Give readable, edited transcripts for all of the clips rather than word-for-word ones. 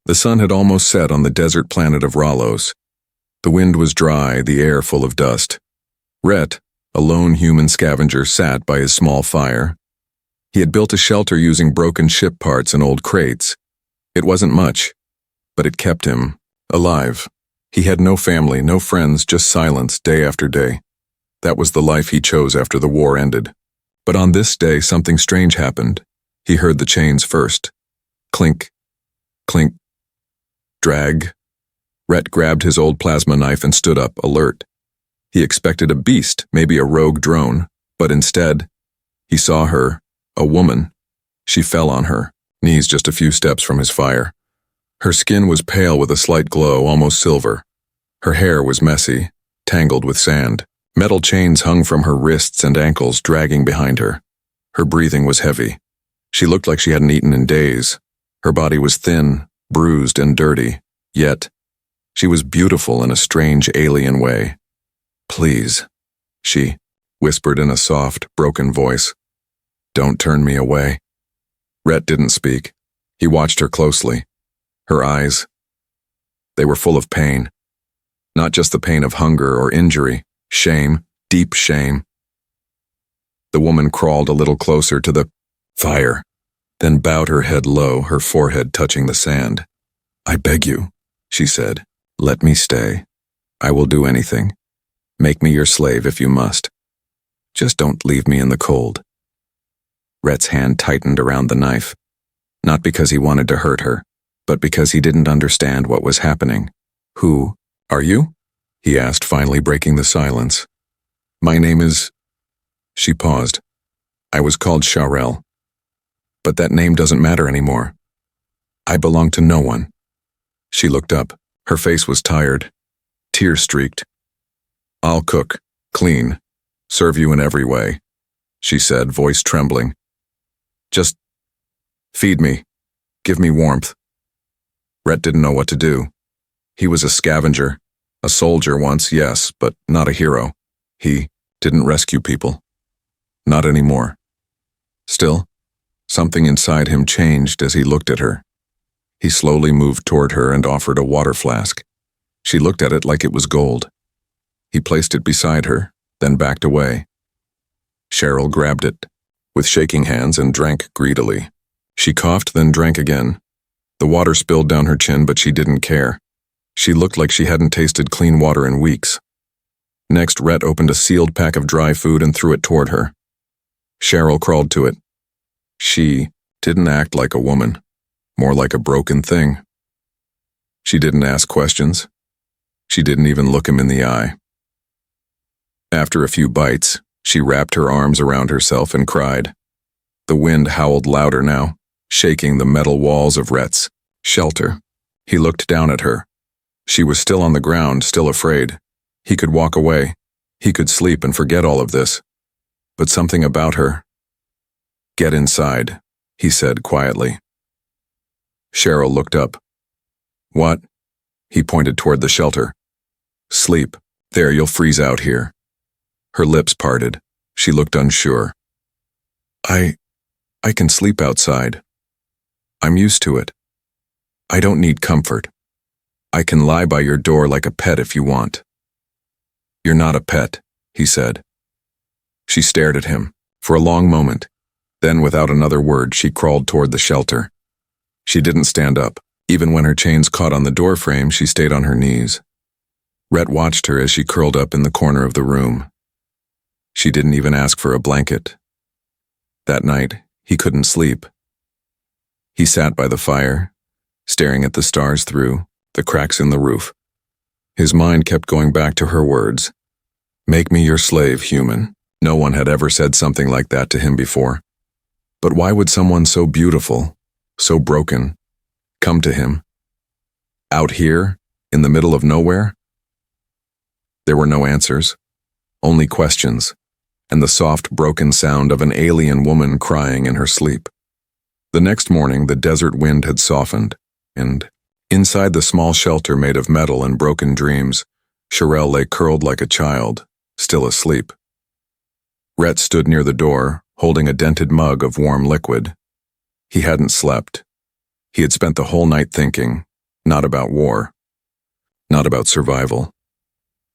The sun had almost set on the desert planet of Ralos. The wind was dry, the air full of dust. Rhett, a lone human scavenger, sat by his small fire. He had built a shelter using broken ship parts and old crates. It wasn't much, but it kept him alive. He had no family, no friends, just silence day after day. That was the life he chose after the war ended. But on this day, something strange happened. He heard the chains first. Clink, clink, drag. Rhett grabbed his old plasma knife and stood up, alert. He expected a beast, maybe a rogue drone, but instead, he saw her, a woman. She fell on her, knees just a few steps from his fire. Her skin was pale with a slight glow, almost silver. Her hair was messy, tangled with sand. Metal chains hung from her wrists and ankles, dragging behind her. Her breathing was heavy. She looked like she hadn't eaten in days. Her body was thin, bruised, and dirty. Yet, she was beautiful in a strange alien way. "Please," she whispered in a soft, broken voice. "Don't turn me away." Rhett didn't speak. He watched her closely. Her eyes, they were full of pain. Not just the pain of hunger or injury, shame, deep shame. The woman crawled a little closer to the fire, then bowed her head low, her forehead touching the sand. "I beg you," she said, "let me stay. I will do anything. Make me your slave if you must. Just don't leave me in the cold." Rhett's hand tightened around the knife, not because he wanted to hurt her, but because he didn't understand what was happening. "Who are you?" he asked, finally breaking the silence. "My name is..." She paused. "I was called Sharel. But that name doesn't matter anymore. I belong to no one." She looked up. Her face was tired, tear-streaked. "I'll cook, clean, serve you in every way," she said, voice trembling. "Just feed me, give me warmth." Rhett didn't know what to do. He was a scavenger, a soldier once, yes, but not a hero. He didn't rescue people. Not anymore. Still, something inside him changed as he looked at her. He slowly moved toward her and offered a water flask. She looked at it like it was gold. He placed it beside her, then backed away. Cheryl grabbed it, with shaking hands, and drank greedily. She coughed, then drank again. The water spilled down her chin, but she didn't care. She looked like she hadn't tasted clean water in weeks. Next, Rhett opened a sealed pack of dry food and threw it toward her. Cheryl crawled to it. She didn't act like a woman, more like a broken thing. She didn't ask questions. She didn't even look him in the eye. After a few bites, she wrapped her arms around herself and cried. The wind howled louder now, shaking the metal walls of Rhett's shelter. He looked down at her. She was still on the ground, still afraid. He could walk away. He could sleep and forget all of this. But something about her. "Get inside," he said quietly. Cheryl looked up. "What?" He pointed toward the shelter. "Sleep. There, you'll freeze out here." Her lips parted. She looked unsure. I can sleep outside. I'm used to it. I don't need comfort. I can lie by your door like a pet if you want." "You're not a pet," he said. She stared at him for a long moment. Then, without another word, she crawled toward the shelter. She didn't stand up. Even when her chains caught on the door frame, she stayed on her knees. Rhett watched her as she curled up in the corner of the room. She didn't even ask for a blanket. That night, he couldn't sleep. He sat by the fire, staring at the stars through the cracks in the roof. His mind kept going back to her words. "Make me your slave, human." No one had ever said something like that to him before. But why would someone so beautiful, so broken, come to him? Out here, in the middle of nowhere? There were no answers, only questions, and the soft, broken sound of an alien woman crying in her sleep. The next morning, the desert wind had softened, and inside the small shelter made of metal and broken dreams, Sharel lay curled like a child, still asleep. Rhett stood near the door, holding a dented mug of warm liquid. He hadn't slept. He had spent the whole night thinking, Not about war. Not about survival.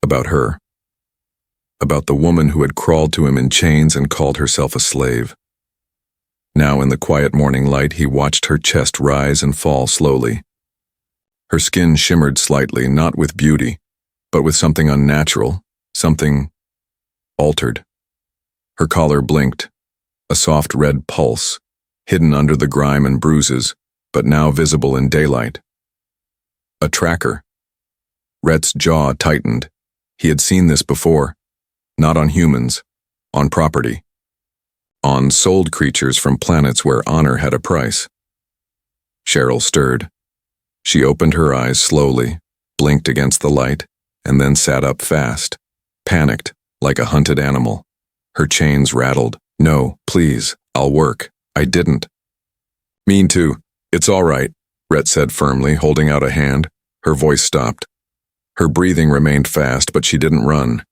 About her. About the woman who had crawled to him in chains and called herself a slave. Now in the quiet morning light he watched her chest rise and fall slowly. Her skin shimmered slightly, not with beauty, but with something unnatural, something altered. Her collar blinked, a soft red pulse, hidden under the grime and bruises, but now visible in daylight. A tracker. Rhett's jaw tightened. He had seen this before, not on humans, on property. On sold creatures from planets where honor had a price. Cheryl stirred. She opened her eyes slowly, blinked against the light, and then sat up fast, panicked, like a hunted animal. Her chains rattled. No, please, I'll work. I didn't. Mean to. It's all right, Rhett said firmly, holding out a hand. Her voice stopped. Her breathing remained fast, but she didn't run.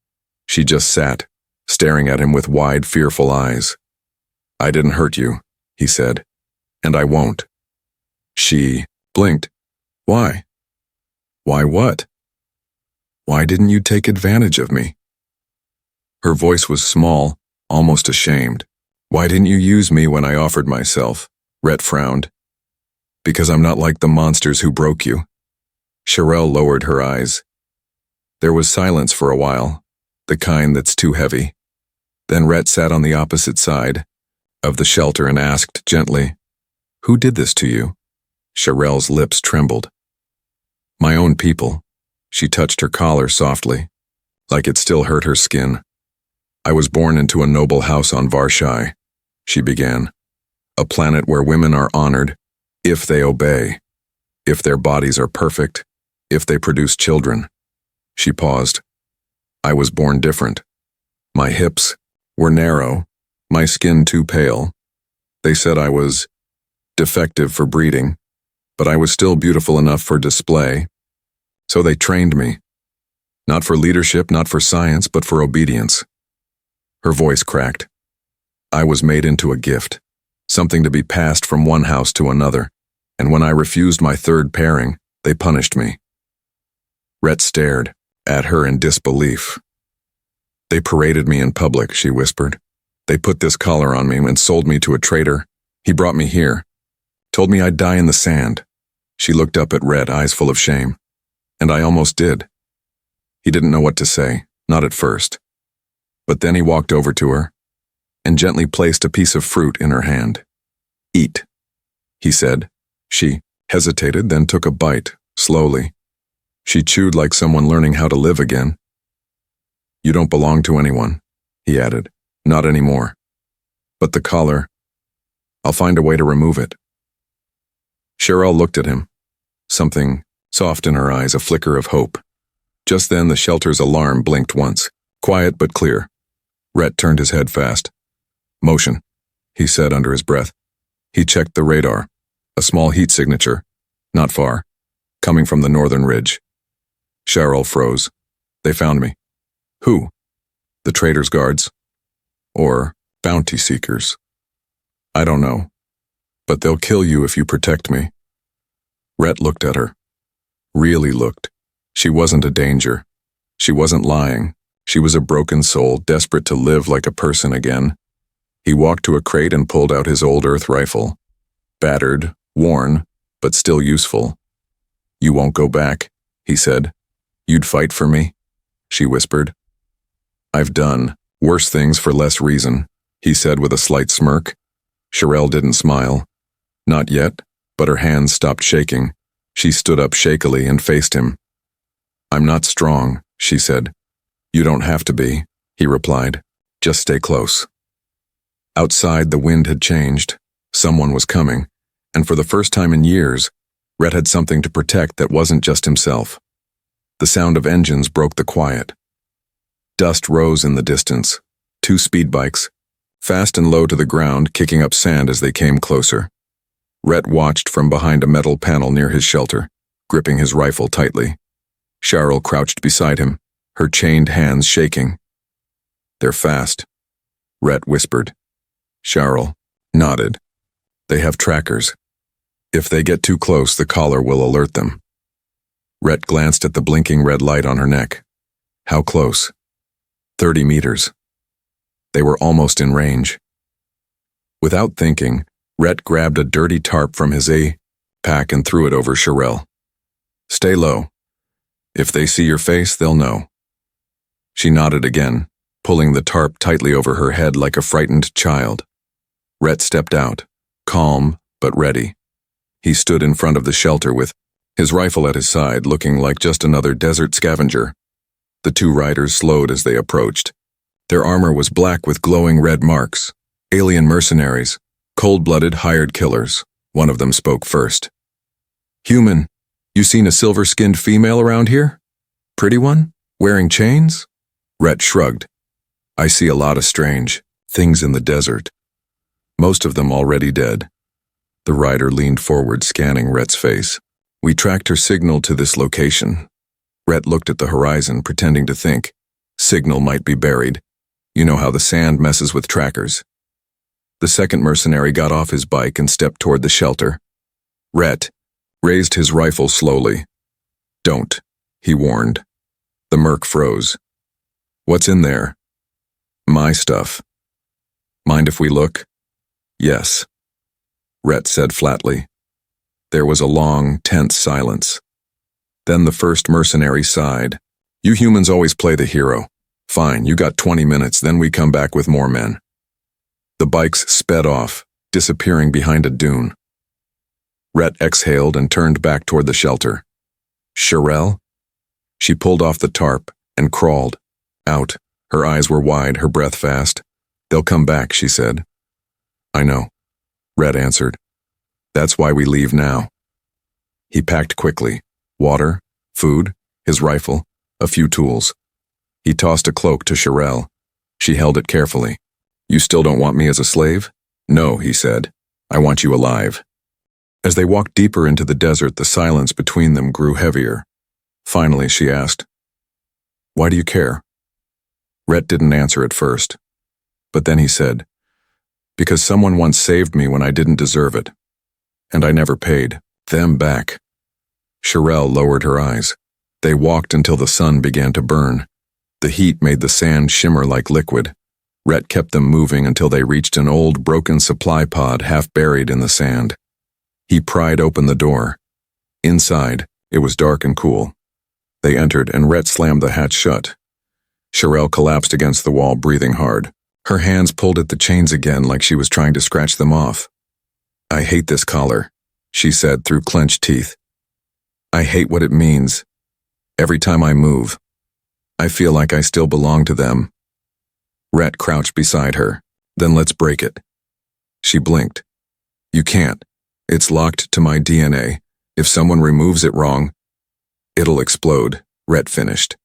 She just sat, staring at him with wide, fearful eyes. I didn't hurt you, he said, and I won't. She blinked. Why? Why what? Why didn't you take advantage of me? Her voice was small, almost ashamed. Why didn't you use me when I offered myself? Rhett frowned. Because I'm not like the monsters who broke you. Cheryl lowered her eyes. There was silence for a while, the kind that's too heavy. Then Rhett sat on the opposite side of the shelter and asked gently, Who did this to you? Cheryl's lips trembled. My own people. She touched her collar softly, like it still hurt her skin. I was born into a noble house on Varshai, she began. A planet where women are honored, if they obey, if their bodies are perfect, if they produce children. She paused. I was born different. My hips were narrow, my skin too pale. They said I was defective for breeding, but I was still beautiful enough for display. So they trained me. Not for leadership, not for science, but for obedience. Her voice cracked. I was made into a gift, something to be passed from one house to another, and when I refused my third pairing, they punished me. Rhett stared at her in disbelief. They paraded me in public, she whispered. They put this collar on me and sold me to a traitor. He brought me here. Told me I'd die in the sand. She looked up at Rhett, eyes full of shame. And I almost did. He didn't know what to say, not at first. But then he walked over to her and gently placed a piece of fruit in her hand. Eat, he said. She hesitated, then took a bite, slowly. She chewed like someone learning how to live again. You don't belong to anyone, he added. Not anymore. But the collar, I'll find a way to remove it. Cheryl looked at him, something soft in her eyes, a flicker of hope. Just then the shelter's alarm blinked once, quiet but clear. Rhett turned his head fast. Motion, he said under his breath. He checked the radar, a small heat signature, not far, coming from the northern ridge. Cheryl froze. They found me. Who? The trader's guards? Or bounty seekers? I don't know. But they'll kill you if you protect me. Rhett looked at her. Really looked. She wasn't a danger. She wasn't lying. She was a broken soul, desperate to live like a person again. He walked to a crate and pulled out his old earth rifle. Battered, worn, but still useful. You won't go back, he said. You'd fight for me? She whispered. I've done worse things for less reason, he said with a slight smirk. Cheryl didn't smile. Not yet, but her hands stopped shaking. She stood up shakily and faced him. I'm not strong, she said. You don't have to be, he replied. Just stay close. Outside, the wind had changed. Someone was coming, and for the first time in years, Rhett had something to protect that wasn't just himself. The sound of engines broke the quiet. Dust rose in the distance. 2 speed bikes, fast and low to the ground, kicking up sand as they came closer. Rhett watched from behind a metal panel near his shelter, gripping his rifle tightly. Cheryl crouched beside him, her chained hands shaking. They're fast, Rhett whispered. Cheryl nodded. They have trackers. If they get too close, the collar will alert them. Rhett glanced at the blinking red light on her neck. How close? 30 meters. They were almost in range. Without thinking, Rhett grabbed a dirty tarp from his pack and threw it over Sherelle. Stay low. If they see your face, they'll know. She nodded again, pulling the tarp tightly over her head like a frightened child. Rhett stepped out, calm but ready. He stood in front of the shelter with his rifle at his side, looking like just another desert scavenger. The two riders slowed as they approached. Their armor was black with glowing red marks. Alien mercenaries, cold-blooded hired killers. One of them spoke first. Human, you seen a silver-skinned female around here? Pretty one? Wearing chains? Rhett shrugged. I see a lot of strange things in the desert. Most of them already dead. The rider leaned forward, scanning Rhett's face. We tracked her signal to this location. Rhett looked at the horizon, pretending to think. Signal might be buried. You know how the sand messes with trackers. The second mercenary got off his bike and stepped toward the shelter. Rhett raised his rifle slowly. Don't, he warned. The merc froze. What's in there? My stuff. Mind if we look? Yes, Rhett said flatly. There was a long, tense silence. Then the first mercenary sighed. You humans always play the hero. Fine, you got 20 minutes, then we come back with more men. The bikes sped off, disappearing behind a dune. Rhett exhaled and turned back toward the shelter. Sherelle? She pulled off the tarp and crawled out. Her eyes were wide, her breath fast. They'll come back, she said. I know, Rhett answered. That's why we leave now. He packed quickly. Water, food, his rifle, a few tools. He tossed a cloak to Sherelle. She held it carefully. You still don't want me as a slave? No, he said. I want you alive. As they walked deeper into the desert, the silence between them grew heavier. Finally, she asked, Why do you care? Rhett didn't answer at first. But then he said, Because someone once saved me when I didn't deserve it. And I never paid them back. Sherelle lowered her eyes. They walked until the sun began to burn. The heat made the sand shimmer like liquid. Rhett kept them moving until they reached an old, broken supply pod half buried in the sand. He pried open the door. Inside, it was dark and cool. They entered, and Rhett slammed the hatch shut. Sherelle collapsed against the wall, breathing hard. Her hands pulled at the chains again like she was trying to scratch them off. I hate this collar, she said through clenched teeth. I hate what it means. Every time I move, I feel like I still belong to them. Rhett crouched beside her. Then let's break it. She blinked. You can't. It's locked to my DNA. If someone removes it wrong, it'll explode, Rhett finished.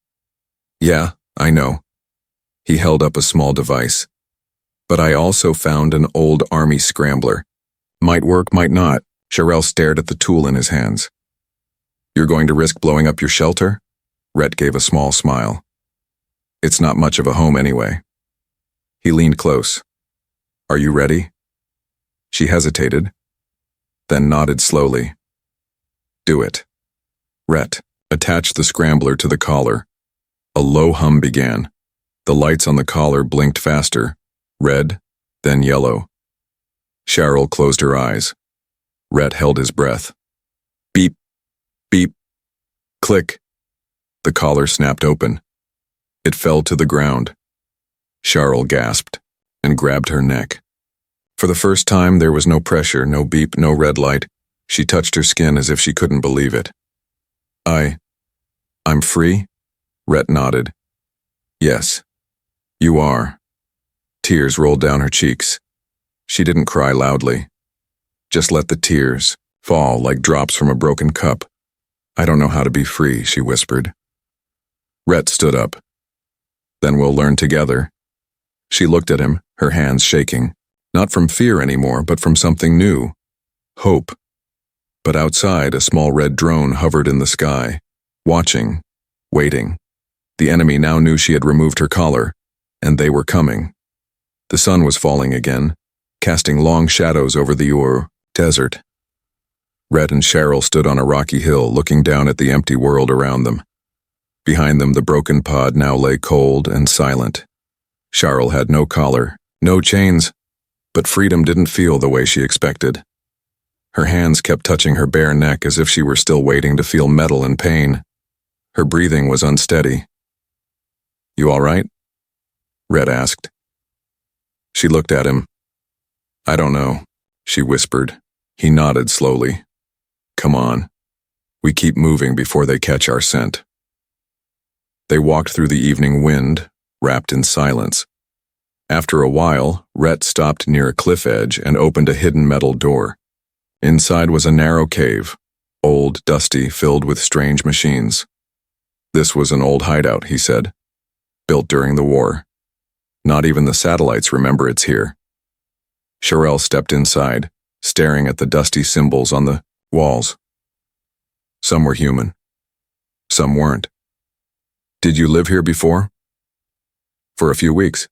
Yeah, I know. He held up a small device. But I also found an old army scrambler. Might work, might not. Sherelle stared at the tool in his hands. You're going to risk blowing up your shelter? Rhett gave a small smile. It's not much of a home anyway. He leaned close. Are you ready? She hesitated, then nodded slowly. Do it. Rhett attached the scrambler to the collar. A low hum began. The lights on the collar blinked faster, red, then yellow. Cheryl closed her eyes. Rhett held his breath. Beep, beep, click. The collar snapped open. It fell to the ground. Cheryl gasped and grabbed her neck. For the first time, there was no pressure, no beep, no red light. She touched her skin as if she couldn't believe it. I'm free? Rhett nodded. Yes, you are. Tears rolled down her cheeks. She didn't cry loudly. Just let the tears fall like drops from a broken cup. I don't know how to be free, she whispered. Rhett stood up. Then we'll learn together. She looked at him, her hands shaking. Not from fear anymore, but from something new. Hope. But outside, a small red drone hovered in the sky, watching, waiting. The enemy now knew she had removed her collar, and they were coming. The sun was falling again, casting long shadows over the desert. Rhett and Cheryl stood on a rocky hill looking down at the empty world around them. Behind them, the broken pod now lay cold and silent. Cheryl had no collar, no chains, but freedom didn't feel the way she expected. Her hands kept touching her bare neck as if she were still waiting to feel metal and pain. Her breathing was unsteady. "You all right?" Rhett asked. She looked at him. "I don't know," she whispered. He nodded slowly. "Come on. We keep moving before they catch our scent." They walked through the evening wind, wrapped in silence. After a while, Rhett stopped near a cliff edge and opened a hidden metal door. Inside was a narrow cave, old, dusty, filled with strange machines. "This was an old hideout," he said, "built during the war. Not even the satellites remember it's here." Cheryl stepped inside, staring at the dusty symbols on the walls. Some were human. Some weren't. "Did you live here before?" "For a few weeks,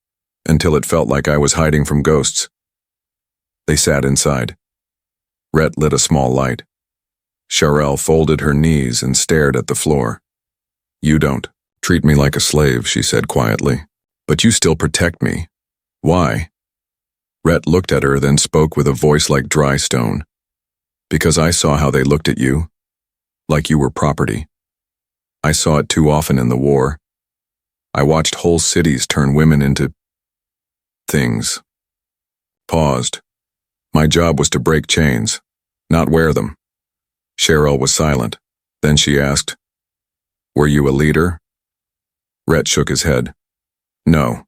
until it felt like I was hiding from ghosts." They sat inside. Rhett lit a small light. Cheryl folded her knees and stared at the floor. "You don't treat me like a slave," she said quietly, "but you still protect me. Why?" Rhett looked at her, then spoke with a voice like dry stone. "Because I saw how they looked at you, like you were property. I saw it too often in the war. I watched whole cities turn women into things." Paused. "My job was to break chains, not wear them." Cheryl was silent. Then she asked, "Were you a leader?" Rhett shook his head. "No,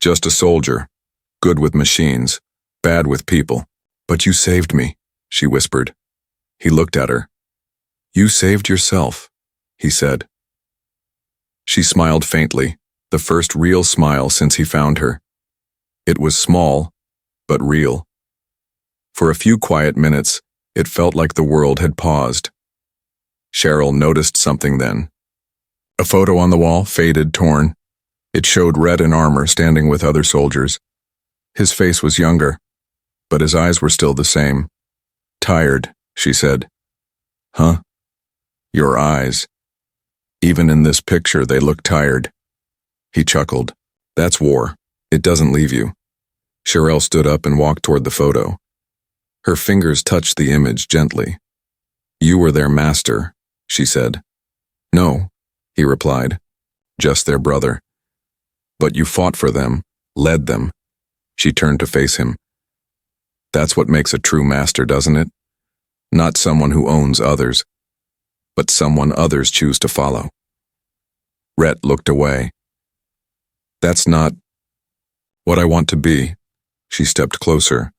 just a soldier, good with machines, bad with people. But you saved me," she whispered. He looked at her. "You saved yourself," he said. She smiled faintly, the first real smile since he found her. It was small, but real. For a few quiet minutes, it felt like the world had paused. Cheryl noticed something then. A photo on the wall, faded, torn. It showed Rhett in armor standing with other soldiers. His face was younger, but his eyes were still the same. "Tired," she said. "Huh? Your eyes. Even in this picture, they look tired." He chuckled. "That's war. It doesn't leave you." Cheryl stood up and walked toward the photo. Her fingers touched the image gently. "You were their master," she said. "No," he replied. "Just their brother. But you fought for them, led them." She turned to face him. "That's what makes a true master, doesn't it? Not someone who owns others, but someone others choose to follow." Rhett looked away. "That's not what I want to be." She stepped closer.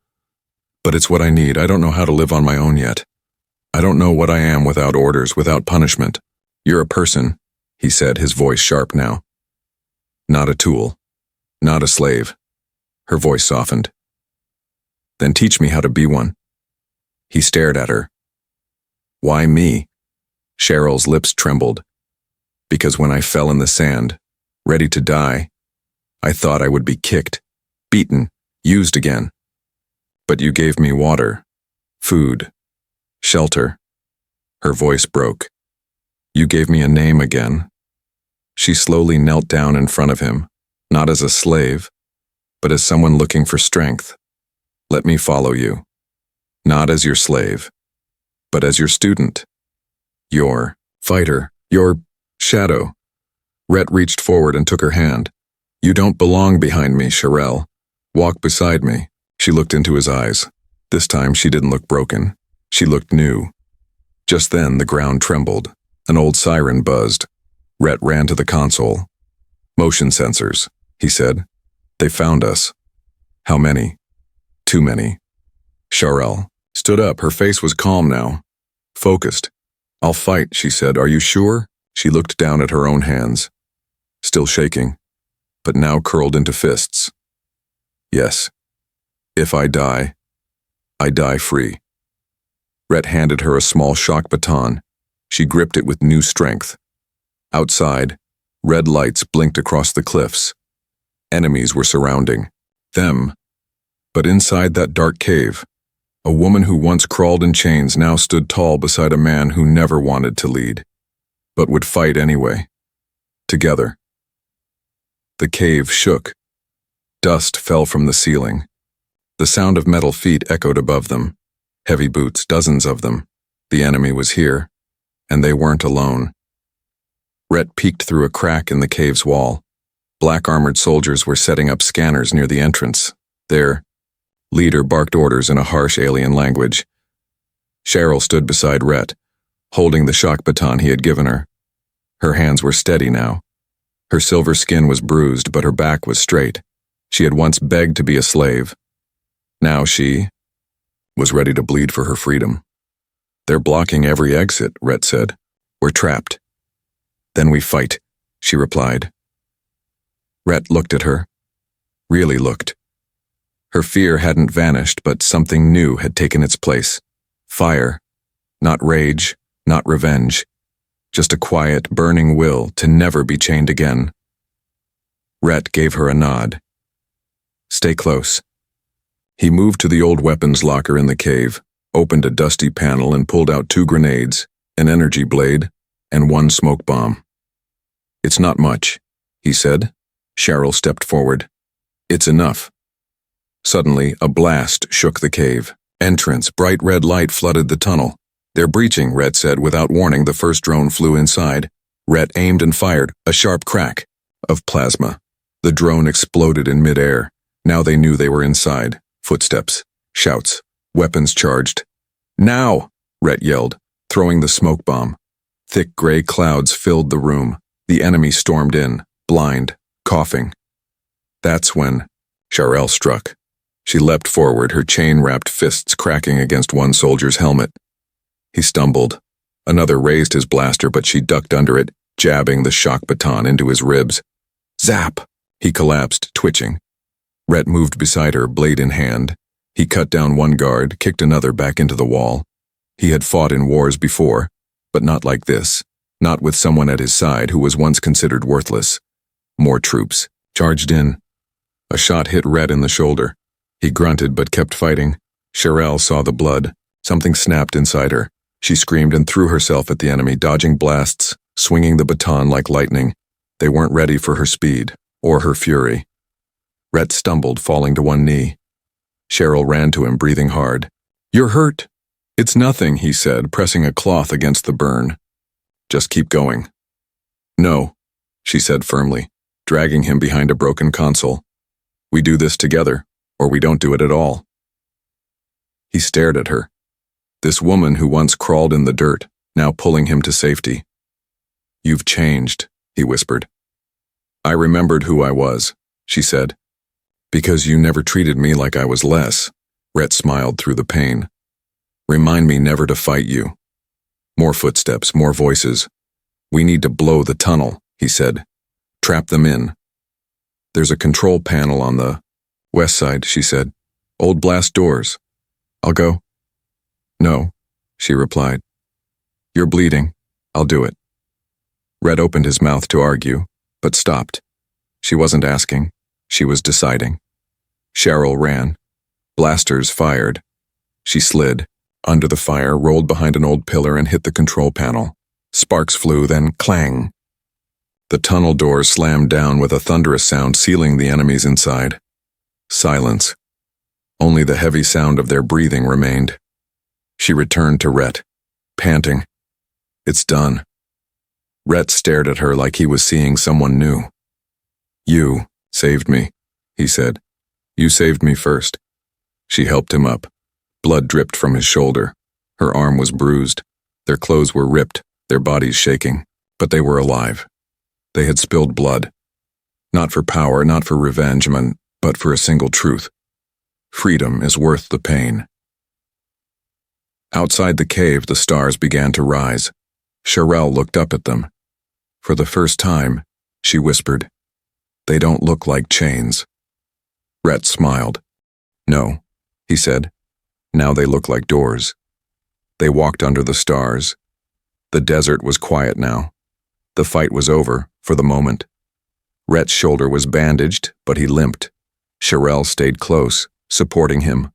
"But it's what I need. I don't know how to live on my own yet. I don't know what I am without orders, without punishment." "You're a person," he said, his voice sharp now. "Not a tool. Not a slave." Her voice softened. "Then teach me how to be one." He stared at her. "Why me?" Cheryl's lips trembled. "Because when I fell in the sand, ready to die, I thought I would be kicked, beaten, used again. But you gave me water, food, shelter." Her voice broke. "You gave me a name again." She slowly knelt down in front of him, not as a slave, but as someone looking for strength. "Let me follow you. Not as your slave, but as your student. Your fighter, your shadow." Rhett reached forward and took her hand. "You don't belong behind me, Cheryl. Walk beside me." She looked into his eyes. This time she didn't look broken. She looked new. Just then the ground trembled. An old siren buzzed. Rhett ran to the console. "Motion sensors," he said. "They found us." "How many?" "Too many." Cheryl stood up. Her face was calm now. Focused. "I'll fight," she said. "Are you sure?" She looked down at her own hands. Still shaking, but now curled into fists. "Yes. If I die free." Rhett handed her a small shock baton. She gripped it with new strength. Outside, red lights blinked across the cliffs. Enemies were surrounding them. But inside that dark cave, A woman who once crawled in chains now stood tall beside a man who never wanted to lead, but would fight anyway. Together. The cave shook. Dust fell from the ceiling. The sound of metal feet echoed above them. Heavy boots, dozens of them. The enemy was here, and they weren't alone. Rhett peeked through a crack in the cave's wall. Black-armored soldiers were setting up scanners near the entrance. Their leader barked orders in a harsh alien language. Cheryl stood beside Rhett, holding the shock baton he had given her. Her hands were steady now. Her silver skin was bruised, but her back was straight. She had once begged to be a slave. Now she was ready to bleed for her freedom. "They're blocking every exit," Rhett said. "We're trapped." "Then we fight," she replied. Rhett looked at her. Really looked. Her fear hadn't vanished, but something new had taken its place. Fire. Not rage, not revenge. Just a quiet, burning will to never be chained again. Rhett gave her a nod. "Stay close." He moved to the old weapons locker in the cave, opened a dusty panel and pulled out 2 grenades, an energy blade, and 1 smoke bomb. "It's not much," he said. Cheryl stepped forward. "It's enough." Suddenly, a blast shook the cave. Entrance, bright red light flooded the tunnel. "They're breaching," Rhett said. Without warning, the first drone flew inside. Rhett aimed and fired. A sharp crack of plasma. The drone exploded in midair. Now they knew they were inside. Footsteps. Shouts. Weapons charged. "Now!" Rhett yelled, throwing the smoke bomb. Thick gray clouds filled the room. The enemy stormed in, blind, coughing. That's when Cheryl struck. She leapt forward, her chain-wrapped fists cracking against one soldier's helmet. He stumbled. Another raised his blaster, but she ducked under it, jabbing the shock baton into his ribs. Zap! He collapsed, twitching. Rhett moved beside her, blade in hand. He cut down one guard, kicked another back into the wall. He had fought in wars before, but not like this. Not with someone at his side who was once considered worthless. More troops charged in. A shot hit Rhett in the shoulder. He grunted but kept fighting. Cheryl saw the blood. Something snapped inside her. She screamed and threw herself at the enemy, dodging blasts, swinging the baton like lightning. They weren't ready for her speed, or her fury. Rhett stumbled, falling to one knee. Cheryl ran to him, breathing hard. "You're hurt." "It's nothing," he said, pressing a cloth against the burn. "Just keep going." "No," she said firmly, dragging him behind a broken console. "We do this together, or we don't do it at all." He stared at her. This woman who once crawled in the dirt, now pulling him to safety. "You've changed," he whispered. "I remembered who I was," she said. "Because you never treated me like I was less." Rhett smiled through the pain. "Remind me never to fight you." More footsteps, more voices. "We need to blow the tunnel," he said. "Trap them in." "There's a control panel on the west side," she said. "Old blast doors. I'll go." "No," she replied. "You're bleeding. I'll do it." Rhett opened his mouth to argue, but stopped. She wasn't asking. She was deciding. Cheryl ran. Blasters fired. She slid. Under the fire, rolled behind an old pillar and hit the control panel. Sparks flew, then clang. The tunnel doors slammed down with a thunderous sound, sealing the enemies inside. Silence. Only the heavy sound of their breathing remained. She returned to Rhett, panting. "It's done." Rhett stared at her like he was seeing someone new. "You saved me," he said. "You saved me first." She helped him up. Blood dripped from his shoulder. Her arm was bruised. Their clothes were ripped, their bodies shaking, but they were alive. They had spilled blood. Not for power, not for revenge, but for a single truth. Freedom is worth the pain. Outside the cave, the stars began to rise. Cheryl looked up at them. For the first time, she whispered, "They don't look like chains." Rhett smiled. "No," he said. "Now they look like doors." They walked under the stars. The desert was quiet now. The fight was over, for the moment. Rhett's shoulder was bandaged, but he limped. Cheryl stayed close, supporting him.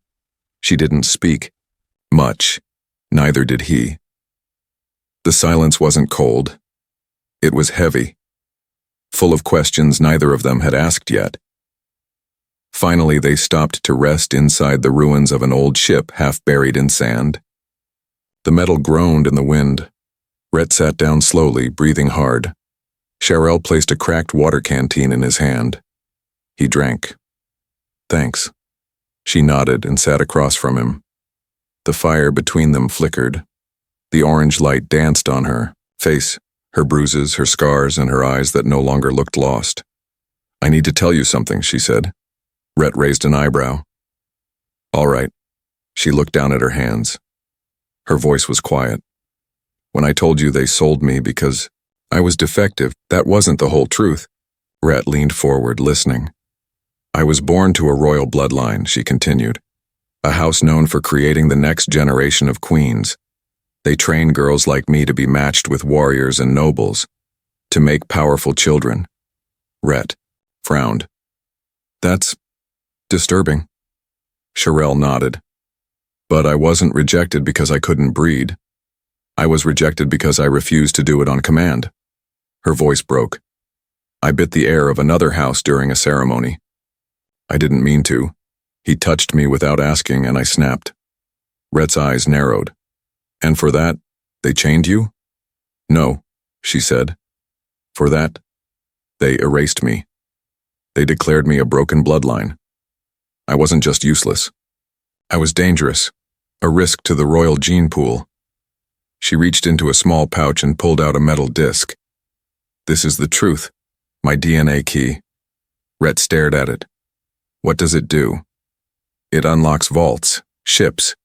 She didn't speak, Much. Neither did he. The silence wasn't cold. It was heavy, full of questions neither of them had asked yet. Finally, they stopped to rest inside the ruins of an old ship half buried in sand. The metal groaned in the wind. Rhett sat down slowly, breathing hard. Sharel placed a cracked water canteen in his hand. He drank. Thanks. She nodded and sat across from him. The fire between them flickered. The orange light danced on her face, her bruises, her scars, and her eyes that no longer looked lost. I need to tell you something, she said. Rhett raised an eyebrow. All right. She looked down at her hands. Her voice was quiet. When I told you they sold me because I was defective, that wasn't the whole truth. Rhett leaned forward, listening. I was born to a royal bloodline, she continued. A house known for creating the next generation of queens. They train girls like me to be matched with warriors and nobles, to make powerful children. Rhett frowned. That's disturbing. Sharel nodded. But I wasn't rejected because I couldn't breed. I was rejected because I refused to do it on command. Her voice broke. I bit the air of another house during a ceremony. I didn't mean to. He touched me without asking, and I snapped. Rhett's eyes narrowed. And for that, they chained you? No, she said. For that, they erased me. They declared me a broken bloodline. I wasn't just useless. I was dangerous, a risk to the royal gene pool. She reached into a small pouch and pulled out a metal disc. This is the truth, my DNA key. Rhett stared at it. What does it do? It unlocks vaults, ships,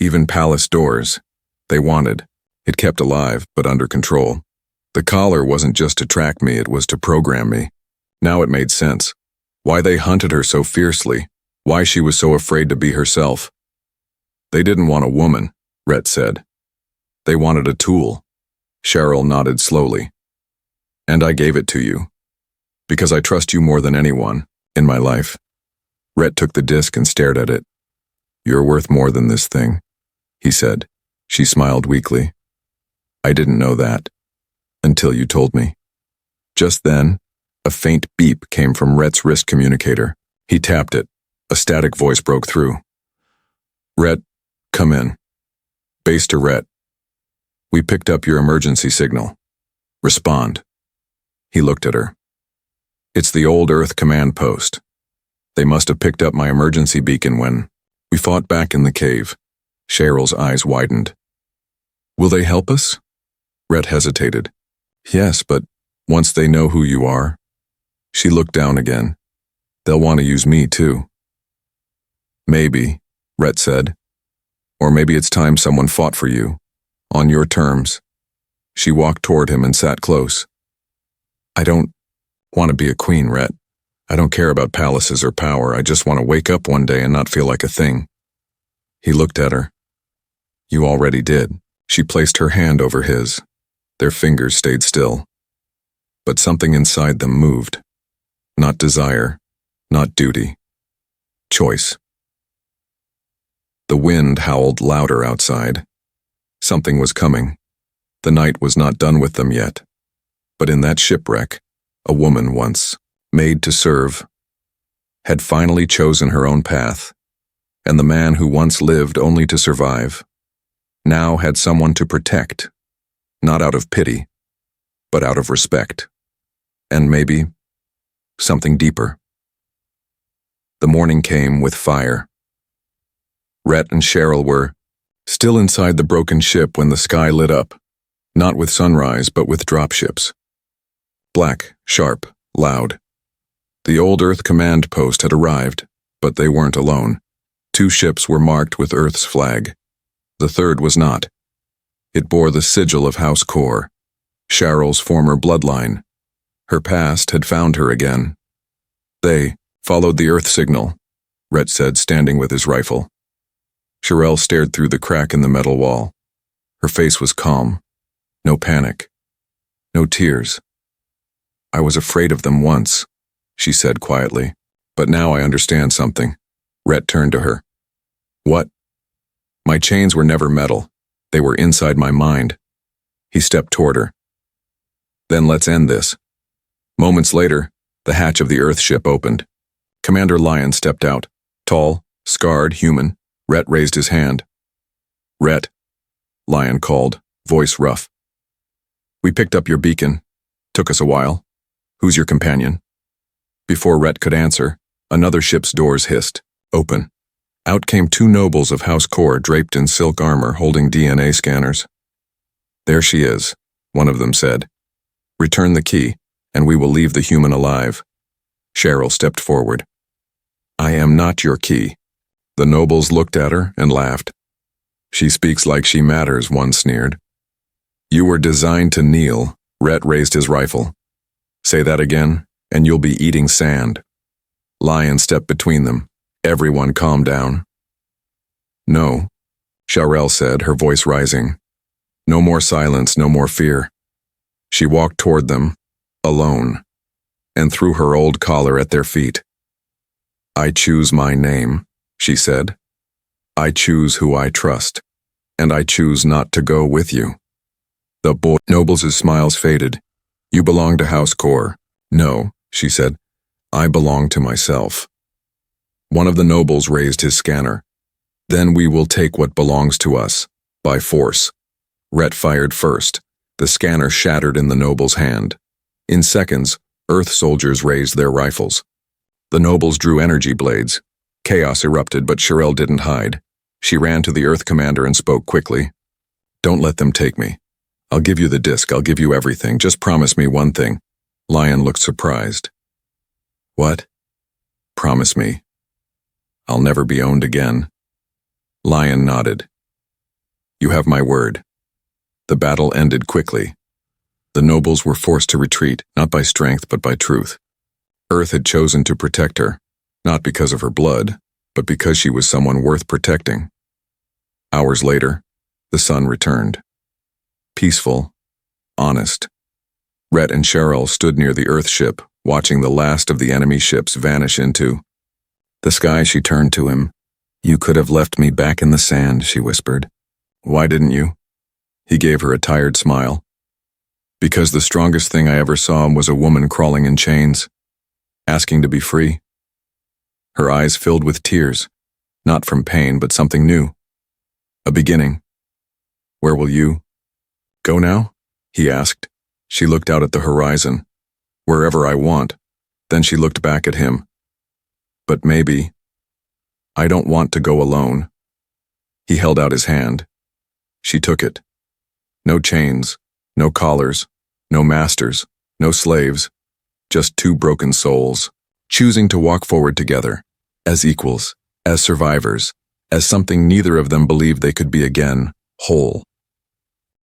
even palace doors. They wanted. It kept alive, but under control. The collar wasn't just to track me, it was to program me. Now it made sense. Why they hunted her so fiercely. Why she was so afraid to be herself. They didn't want a woman, Rhett said. They wanted a tool. Sharel nodded slowly. And I gave it to you. Because I trust you more than anyone in my life. Rhett took the disc and stared at it. You're worth more than this thing, he said. She smiled weakly. I didn't know that. Until you told me. Just then, a faint beep came from Rhett's wrist communicator. He tapped it. A static voice broke through. Rhett, come in. Base to Rhett. We picked up your emergency signal. Respond. He looked at her. It's the old Earth command post. They must have picked up my emergency beacon when we fought back in the cave. Cheryl's eyes widened. Will they help us? Rhett hesitated. Yes, but once they know who you are. She looked down again. They'll want to use me too. Maybe, Rhett said. Or maybe it's time someone fought for you. On your terms. She walked toward him and sat close. I don't want to be a queen, Rhett. I don't care about palaces or power. I just want to wake up one day and not feel like a thing. He looked at her. You already did. She placed her hand over his. Their fingers stayed still. But something inside them moved. Not desire, not duty. Choice. The wind howled louder outside. Something was coming. The night was not done with them yet. But in that shipwreck, a woman once, made to serve, had finally chosen her own path, and the man who once lived only to survive, now had someone to protect, not out of pity, but out of respect, and maybe something deeper. The morning came with fire. Rhett and Sharel were still inside the broken ship when the sky lit up, not with sunrise but with dropships. Black, sharp, loud. The old Earth command post had arrived, but they weren't alone. 2 ships were marked with Earth's flag. The third was not. It bore the sigil of House Core, Sharel's former bloodline. Her past had found her again. They followed the Earth signal, Rhett said, standing with his rifle. Sharel stared through the crack in the metal wall. Her face was calm. No panic. No tears. I was afraid of them once, she said quietly. But now I understand something. Rhett turned to her. What? My chains were never metal. They were inside my mind. He stepped toward her. Then let's end this. Moments later, the hatch of the Earth ship opened. Commander Lion stepped out. Tall, scarred, human. Rhett raised his hand. Rhett, Lion called, voice rough. We picked up your beacon. Took us a while. Who's your companion? Before Rhett could answer, another ship's doors hissed. Open. Out came two nobles of House Core draped in silk armor holding DNA scanners. There she is, one of them said. Return the key, and we will leave the human alive. Cheryl stepped forward. I am not your key. The nobles looked at her and laughed. She speaks like she matters, one sneered. You were designed to kneel. Rhett raised his rifle. Say that again, and you'll be eating sand. Lion stepped between them. Everyone calm down. No, Cheryl said, her voice rising. No more silence, no more fear. She walked toward them, alone, and threw her old collar at their feet. I choose my name, she said. I choose who I trust, and I choose not to go with you. The nobles' smiles faded. You belong to House Core. No, she said. I belong to myself. One of the nobles raised his scanner. Then we will take what belongs to us, by force. Rhett fired first. The scanner shattered in the noble's hand. In seconds, Earth soldiers raised their rifles. The nobles drew energy blades. Chaos erupted, but Cheryl didn't hide. She ran to the Earth commander and spoke quickly. Don't let them take me. I'll give you the disc, I'll give you everything. Just promise me one thing. Lion looked surprised. What? Promise me. I'll never be owned again. Lion nodded. You have my word. The battle ended quickly. The nobles were forced to retreat, not by strength but by truth. Earth had chosen to protect her, not because of her blood, but because she was someone worth protecting. Hours later, the sun returned. Peaceful, honest. Rhett and Cheryl stood near the Earth ship, watching the last of the enemy ships vanish into the sky. She turned to him. You could have left me back in the sand, she whispered. Why didn't you? He gave her a tired smile. Because the strongest thing I ever saw was a woman crawling in chains, asking to be free. Her eyes filled with tears, not from pain, but something new. A beginning. Where will you go now? He asked. She looked out at the horizon. Wherever I want. Then she looked back at him. But maybe. I don't want to go alone. He held out his hand. She took it. No chains, no collars, no masters, no slaves, just two broken souls, choosing to walk forward together, as equals, as survivors, as something neither of them believed they could be again, whole.